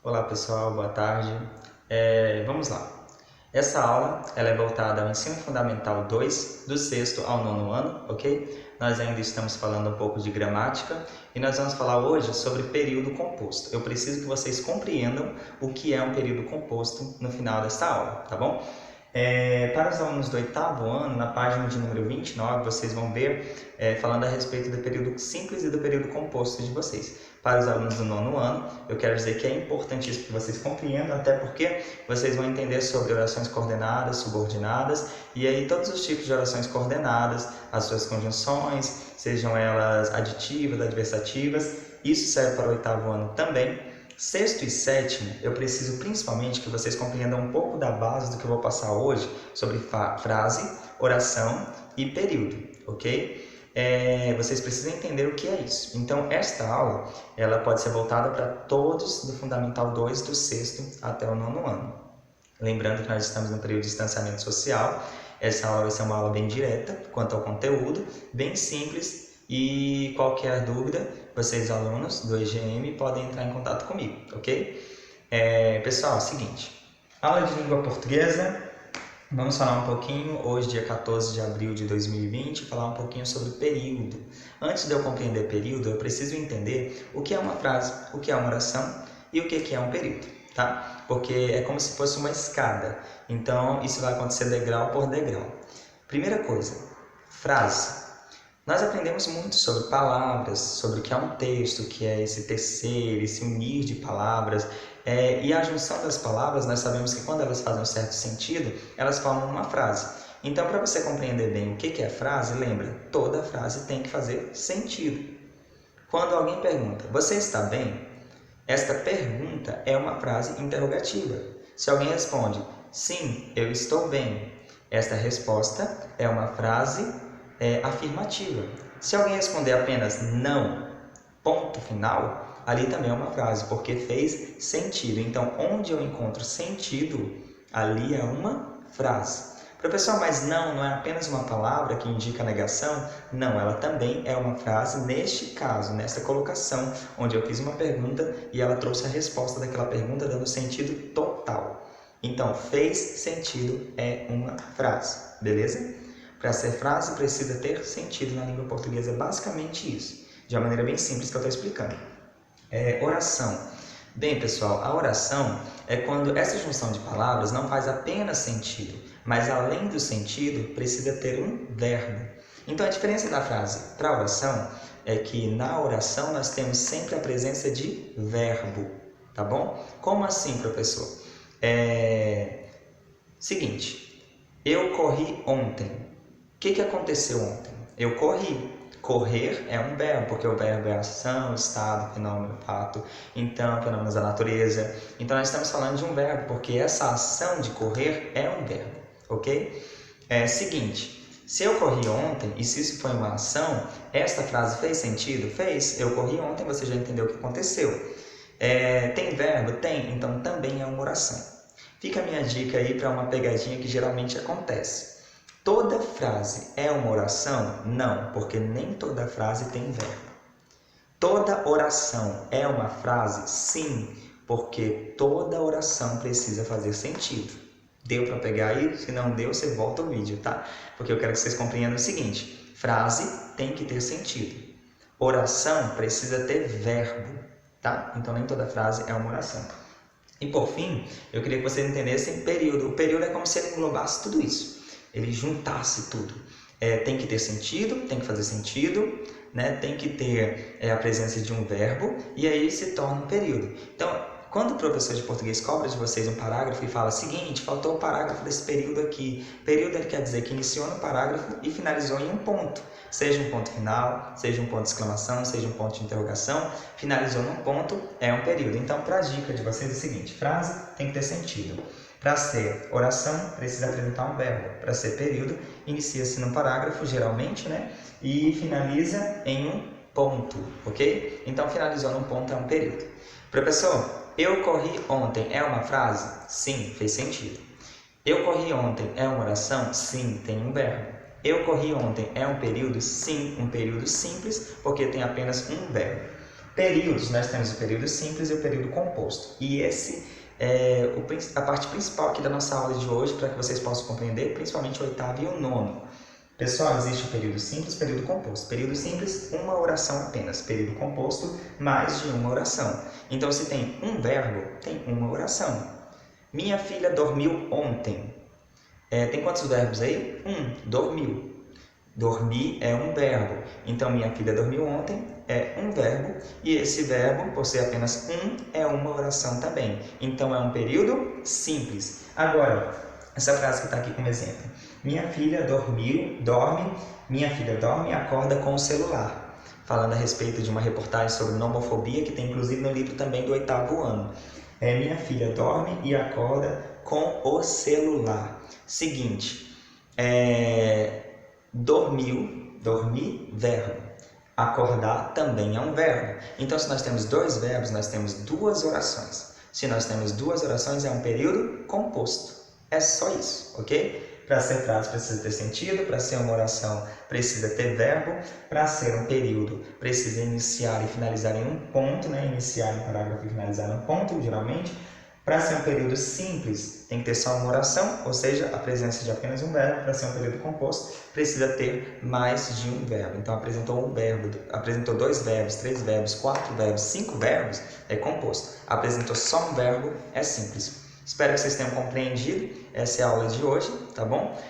Olá pessoal, boa tarde. Vamos lá. Essa aula ela é voltada ao Ensino Fundamental 2, do 6º ao 9º ano, ok? Nós ainda estamos falando um pouco de gramática e nós vamos falar hoje sobre período composto. Eu preciso que vocês compreendam o que é um período composto no final desta aula, tá bom? Para os alunos do 8º ano, na página de número 29, vocês vão ver falando a respeito do período simples e do período composto de vocês. Para os alunos do 9º ano, eu quero dizer que é importantíssimo que vocês compreendam, até porque vocês vão entender sobre orações coordenadas, subordinadas, e aí todos os tipos de orações coordenadas, as suas conjunções, sejam elas aditivas, adversativas. Isso serve para o 8º ano também. 6º e 7º, eu preciso principalmente que vocês compreendam um pouco da base do que eu vou passar hoje sobre frase, oração e período, ok? Vocês precisam entender o que é isso. Então, esta aula ela pode ser voltada para todos do Fundamental 2, do 6º até o 9º ano. Lembrando que nós estamos no período de distanciamento social. Essa aula vai ser uma aula bem direta quanto ao conteúdo, bem simples. E qualquer dúvida, vocês alunos do EGM podem entrar em contato comigo, ok? Pessoal, é o seguinte, aula de língua portuguesa, vamos falar um pouquinho, hoje dia 14 de abril de 2020, falar um pouquinho sobre período. Antes de eu compreender período, eu preciso entender o que é uma frase, o que é uma oração e o que é um período, tá? Porque é como se fosse uma escada, então isso vai acontecer degrau por degrau. Primeira coisa, frase. Nós aprendemos muito sobre palavras, sobre o que é um texto, o que é esse tecer, esse unir de palavras. E a junção das palavras, nós sabemos que quando elas fazem um certo sentido, elas formam uma frase. Então, para você compreender bem o que é frase, lembra, toda frase tem que fazer sentido. Quando alguém pergunta, você está bem? Esta pergunta é uma frase interrogativa. Se alguém responde, sim, eu estou bem, esta resposta é uma frase afirmativa. Se alguém responder apenas não, ponto final, ali também é uma frase, porque fez sentido. Então, onde eu encontro sentido, ali é uma frase. Professor, mas não é apenas uma palavra que indica negação? Não, ela também é uma frase neste caso, nessa colocação, onde eu fiz uma pergunta e ela trouxe a resposta daquela pergunta dando sentido total. Então, fez sentido é uma frase, beleza? Para ser frase, precisa ter sentido na língua portuguesa, basicamente isso, de uma maneira bem simples que eu estou explicando. Oração. Bem, pessoal, a oração é quando essa junção de palavras não faz apenas sentido, mas além do sentido, precisa ter um verbo. Então, a diferença da frase para a oração é que na oração nós temos sempre a presença de verbo, tá bom? Como assim, professor? Seguinte, eu corri ontem. O que aconteceu ontem? Eu corri. Correr é um verbo, porque o verbo é ação, estado, fenômeno, fato, então, fenômenos da natureza. Então, nós estamos falando de um verbo, porque essa ação de correr é um verbo, ok? Seguinte, se eu corri ontem, e se isso foi uma ação, esta frase fez sentido? Fez. Eu corri ontem, você já entendeu o que aconteceu. Tem verbo? Tem, então também é uma oração. Fica a minha dica aí para uma pegadinha que geralmente acontece. Toda frase é uma oração? Não, porque nem toda frase tem verbo. Toda oração é uma frase? Sim, porque toda oração precisa fazer sentido. Deu para pegar aí? Se não deu, você volta o vídeo, tá? Porque eu quero que vocês compreendam o seguinte, frase tem que ter sentido. Oração precisa ter verbo, tá? Então nem toda frase é uma oração. E por fim, eu queria que vocês entendessem período. O período é como se ele englobasse tudo isso. Ele juntasse tudo. Tem que ter sentido, tem que fazer sentido, né? Tem que ter a presença de um verbo e aí se torna um período. Então, quando o professor de português cobra de vocês um parágrafo e fala seguinte, faltou o parágrafo desse período aqui. Período ele quer dizer que iniciou no parágrafo e finalizou em um ponto. Seja um ponto final, seja um ponto de exclamação, seja um ponto de interrogação, finalizou num ponto, é um período. Então, para a dica de vocês é o seguinte, frase tem que ter sentido. Para ser oração, precisa apresentar um verbo. Para ser período, inicia-se num parágrafo, geralmente, né? E finaliza em um ponto, ok? Então, finalizou num ponto é um período. Professor, eu corri ontem é uma frase? Sim, fez sentido. Eu corri ontem é uma oração? Sim, tem um verbo. Eu corri ontem é um período? Sim, um período simples, porque tem apenas um verbo. Períodos, nós temos o período simples e o período composto. E esse é a parte principal aqui da nossa aula de hoje, para que vocês possam compreender, principalmente o oitavo e o nono. Pessoal, existe o período simples e o período composto. Período simples, uma oração apenas. Período composto, mais de uma oração. Então, se tem um verbo, tem uma oração. Minha filha dormiu ontem. Tem quantos verbos aí? Dormiu. Dormir é um verbo. Então, minha filha dormiu ontem é um verbo. E esse verbo, por ser apenas é uma oração também. Então, é um período simples. Agora, essa frase que está aqui como exemplo. Minha filha minha filha dorme e acorda com o celular. Falando a respeito de uma reportagem sobre nomofobia, que tem inclusive no livro também do 8º ano. Minha filha dorme e acorda com o celular. Seguinte, dormir, verbo. Acordar também é um verbo. Então, se nós temos dois verbos, nós temos duas orações. Se nós temos duas orações, é um período composto. É só isso, ok? Para ser frase precisa ter sentido, para ser uma oração precisa ter verbo, para ser um período precisa iniciar e finalizar em um ponto, né? Iniciar em parágrafo e finalizar em um ponto, geralmente. Para ser um período simples, tem que ter só uma oração, ou seja, a presença de apenas um verbo. Para ser um período composto, precisa ter mais de um verbo. Então, apresentou um verbo, apresentou 2 verbos, 3 verbos, 4 verbos, 5 verbos, é composto. Apresentou só um verbo, é simples. Espero que vocês tenham compreendido. Essa é a aula de hoje, tá bom?